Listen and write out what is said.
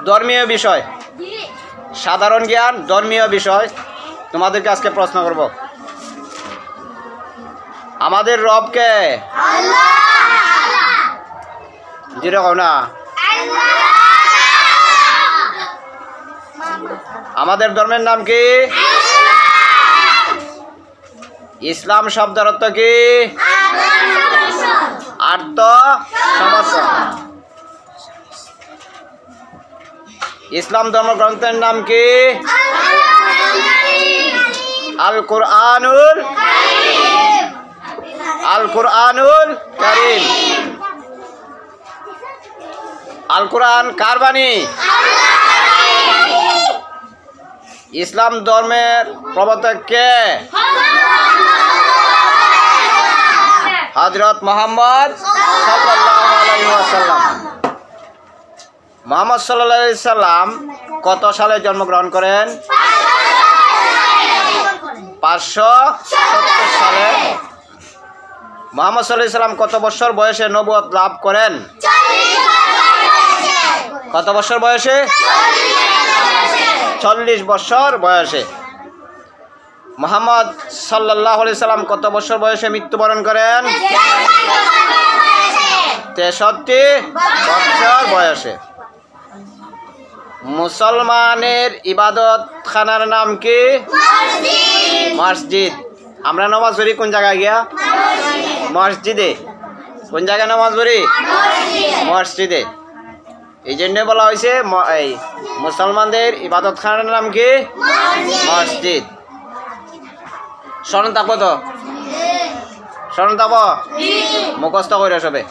ধর্মীয় বিষয়, সাধারণ জ্ঞান, ধর্মীয় বিষয়। তোমাদেরকে আজকে প্রশ্ন করব, আমাদের রবকে যেরকম না, আমাদের ধর্মের নাম কি? ইসলাম শব্দের অর্থ কি? আত্ম সমর্পণ। ইসলাম ধর্মগ্রন্থের নাম কি? আল কুরআনুল কারীম। আল কুরআন কার বাণী? ইসলাম ধর্মের প্রবর্তক কে? হযরত মুহাম্মদ সাল্লাল্লাহু আলাইহি ওয়াসাল্লাম। মুহাম্মদ সাল্লাল্লাহু আলাইহি ওয়াসাল্লাম কত সালে জন্মগ্রহণ করেন? 570 সালে। মুহাম্মদ সাল্লাল্লাহু আলাইহি ওয়াসাল্লাম কত বছর বয়সে নবুয়ত লাভ করেন? কত বছর বয়সে? 40 বছর বয়সে। মুহাম্মদ সাল্লাল্লাহু আলাইহি ওয়াসাল্লাম কত বছর বয়সে মৃত্যুবরণ করেন? 63 বছর বয়সে। মুসলমানের ইবাদত খানার নাম কি? মসজিদ। আমরা নামাজ পড়ি কোন জায়গায় গিয়া? মসজিদে। কোন জায়গায় নামাজ পড়ি? মসজিদে। এই জন্য বলা হয়েছে এই মুসলমানদের ইবাদত খানার নাম কি? মসজিদ। স্মরণ থাকবো তো? স্মরণ থাকবো? মুখস্থ করে সবে।